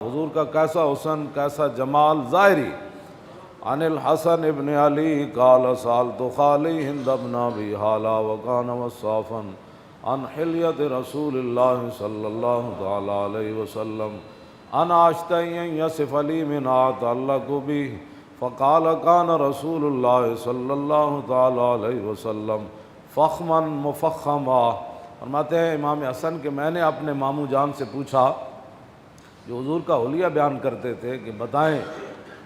حضور کا کیسا حسن، کیسا جمال ظاہری۔ عن الحسن ابن علی قال سألت خالی ہند بن ابی حالہ وکان وصافا عن حلیۃ رسول اللہ صلی اللہ تعالی علیہ وسلم انا اشتہی ان یصف لی منہا اتعلق بہ فقال کان رسول اللہ صلی اللہ تعالی علیہ وسلم فخما مفخما۔ فرماتے ہیں امام حسن کہ میں نے اپنے ماموں جان سے پوچھا جو حضور کا حلیہ بیان کرتے تھے کہ بتائیں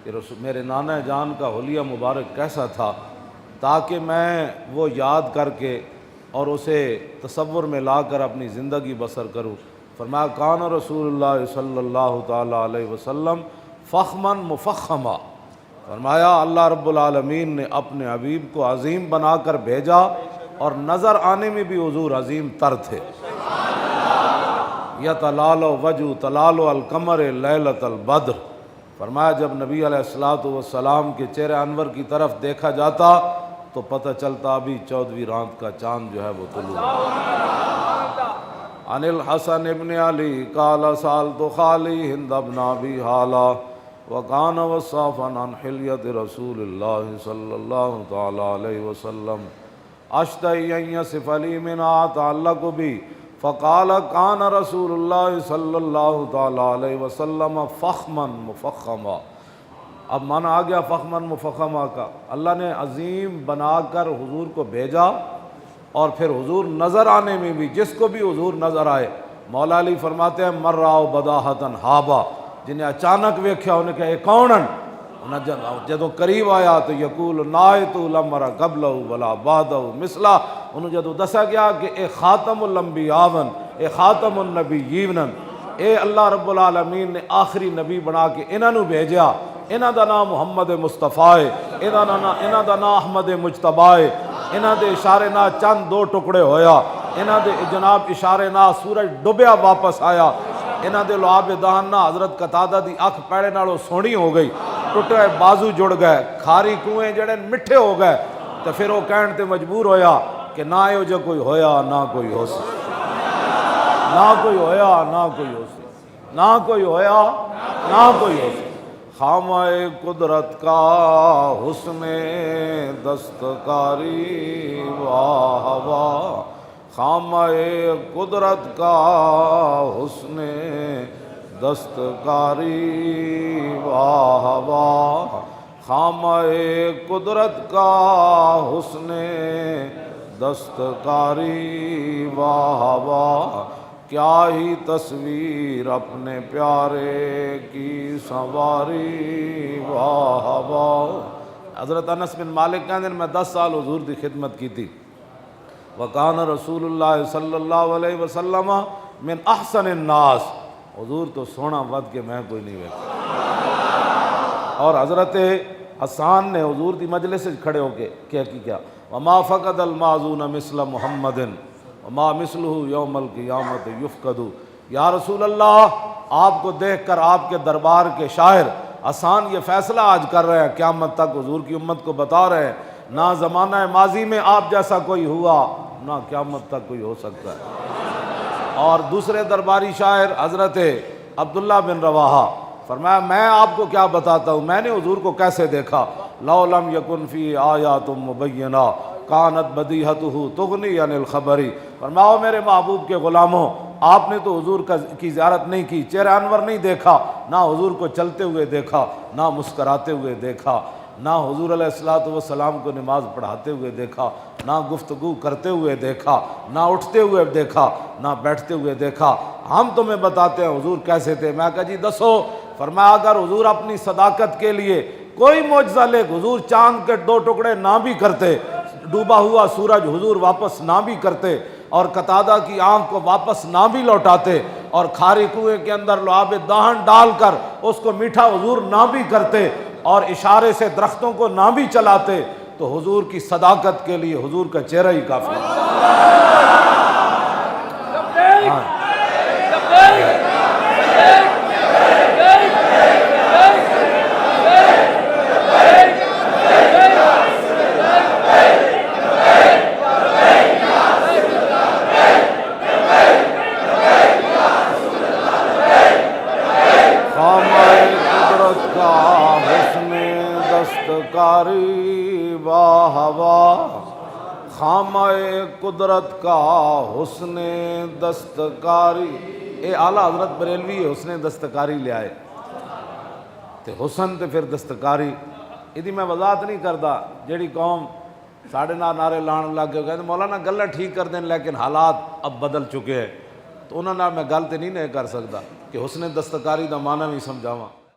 کہ میرے نانا جان کا حلیہ مبارک کیسا تھا، تاکہ میں وہ یاد کر کے اور اسے تصور میں لا کر اپنی زندگی بسر کروں۔ فرمایا کان رسول اللہ صلی اللہ تعالی علیہ وسلم فخما مفخما۔ فرمایا اللہ رب العالمین نے اپنے حبیب کو عظیم بنا کر بھیجا اور نظر آنے میں بھی حضور عظیم تر تھے۔ یتلال وجہ تلال القمر لیلۃ البدر۔ فرمایا جب نبی علیہ الصلوۃ والسلام کے چہرے انور کی طرف دیکھا جاتا تو پتہ چلتا ابھی 14ویں رات کا چاند جو ہے وہ طلوع۔ عن الحسن ابن علی قال سألت خالی ہند بن ابی حالہ وکان وصافا عن حلیۃ رسول اللہ صلی اللہ تعالی علیہ وسلم اشتہی ان یصف لی منہا اتعلق بہ فقال کان رسول اللہ صلی اللہ تعالی علیہ وسلم فخما مفخما۔ اب معنی آ گیا فخما مفخما کا، اللہ نے عظیم بنا کر حضور کو بھیجا اور پھر حضور نظر آنے میں بھی جس کو بھی حضور نظر آئے، مولا علی فرماتے ہیں مر راؤ بداحتن ہابا، جنہیں اچانک ویکھیا انہیں کہا اے کونن، جدو قریب آیا تو یقول نائت لمر قبلہ ولا بعدہ مثلا، انہوں جدو دسا گیا کہ اے خاتم الانبیاء اے خاتم النبیین، اے اللہ رب العالمین نے آخری نبی بنا کے انہاں نو بھیجیا، انہاں دا نام محمد مصطفیٰ ہے، انہاں دا نام احمد مجتبیٰ ہے، انہاں دے اشارے نہ چند دو ٹکڑے ہویا، انہاں دے جناب اشارے نہ سورج ڈبیا واپس آیا، انہاں دے لعاب دہن نہ حضرت قتادہ دی اکھ پیڑے نالوں سونی ہو گئی، ٹوٹے بازو جڑ گئے، کھاری کنویں جڑے مٹھے ہو گئے، تو پھر وہ کہن تے مجبور ہویا کہ نہ ایو جو کوئی ہویا نہ کوئی ہو سی، نہ کوئی ہویا نہ کوئی ہو سی، نہ کوئی ہویا نہ کوئی ہو سی۔ خامہ قدرت کا حسن دستکاری واہ واہ، خامہ قدرت کا حسن دستکاری واہ واہ، خامہ قدرت کا حسن دستکاری واہ واہ، کیا ہی تصویر اپنے پیارے کی سنواری واہ واہ۔ حضرت انس بن مالک کہتے ہیں میں 10 سال حضور دی خدمت کی تھی، وکان رسول اللہ صلی اللہ علیہ وسلم من احسن الناس، حضور تو سونا ود کے میں کوئی نہیں ویکھا۔ اور حضرت حسان نے حضور دی مجلس سے کھڑے ہو کے کیا وما فقد المعزون مثل محمد وما مثلہ یوم القیامت یفقد۔ یا رسول اللہ، آپ کو دیکھ کر آپ کے دربار کے شاعر حسان یہ فیصلہ آج کر رہے ہیں، قیامت تک حضور کی امت کو بتا رہے ہیں نہ زمانہ ماضی میں آپ جیسا کوئی ہوا نہ قیامت تک کوئی ہو سکتا ہے۔ اور دوسرے درباری شاعر حضرت عبداللہ بن رواحہ فرمایا میں آپ کو کیا بتاتا ہوں، میں نے حضور کو کیسے دیکھا، لو لم یکن فی آیات مبینہ کانت بدیہتہ تغنی عن الخبری۔ فرماؤ میرے محبوب کے غلاموں، آپ نے تو حضور کی زیارت نہیں کی، چہرہ انور نہیں دیکھا، نہ حضور کو چلتے ہوئے دیکھا، نہ مسکراتے ہوئے دیکھا، نہ حضور علیہ الصلوۃ والسلام کو نماز پڑھاتے ہوئے دیکھا، نہ گفتگو کرتے ہوئے دیکھا، نہ اٹھتے ہوئے دیکھا، نہ بیٹھتے ہوئے دیکھا۔ ہم تمہیں بتاتے ہیں حضور کیسے تھے۔ میں کہا جی دسو۔ فرمایا اگر حضور اپنی صداقت کے لیے کوئی معجزہ لے، حضور چاند کے 2 ٹکڑے نہ بھی کرتے، ڈوبا ہوا سورج حضور واپس نہ بھی کرتے، اور قتادہ کی آنکھ کو واپس نہ بھی لوٹاتے، اور کھاری کنویں کے اندر لعاب دہن ڈال کر اس کو میٹھا حضور نہ بھی کرتے، اور اشارے سے درختوں کو نہ بھی چلاتے، تو حضور کی صداقت کے لیے حضور کا چہرہ ہی کافی ہے۔ کاری با ہوا، خامہ قدرت کا حسن دستکاری. اے اعلیٰ حضرت بریلوی حسن دستکاری لے آئے تے حسن تے پھر دستکاری. یہ میں وضاحت نہیں کرتا. جیڑی قوم ساڑھے نعرے لان لگ کے کہتے مولانا گلیں ٹھیک کر دیں لیکن حالات اب بدل چکے ہیں، تو انہوں نے میں گل تے نہیں کر سکتا کہ حسن دستکاری دا معنی بھی سمجھاواں.